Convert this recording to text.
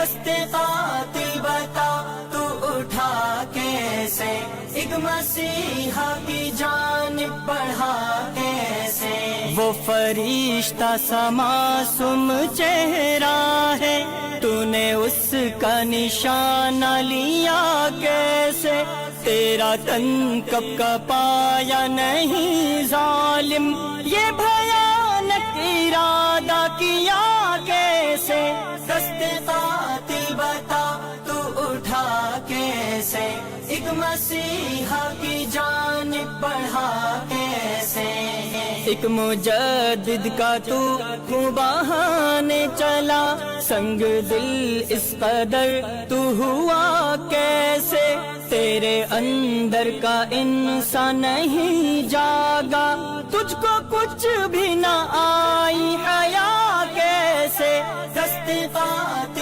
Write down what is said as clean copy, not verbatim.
دست قاتل بتا تو اٹھا کیسے، ایک مسیحا کی جانب بڑھا کیسے، وہ فرشتہ سا معصوم چہرہ ہے، تو نے اس کا نشانہ لیا کیسے، تیرا تن کب کا پایا نہیں ظالم، یہ بھیانک ارادہ کیا کیسے، دست قاتل بتا تو اٹھا کیسے، ایک مسیحا کی جانب بڑھا کیسے، ایک مجدد کا تو بہانے چلا، سنگ دل اس قدر تو ہوا کیسے، تیرے اندر کا انسان نہیں جاگا، تجھ کو کچھ بھی نہ آئی حیا کیسے، دست قاتل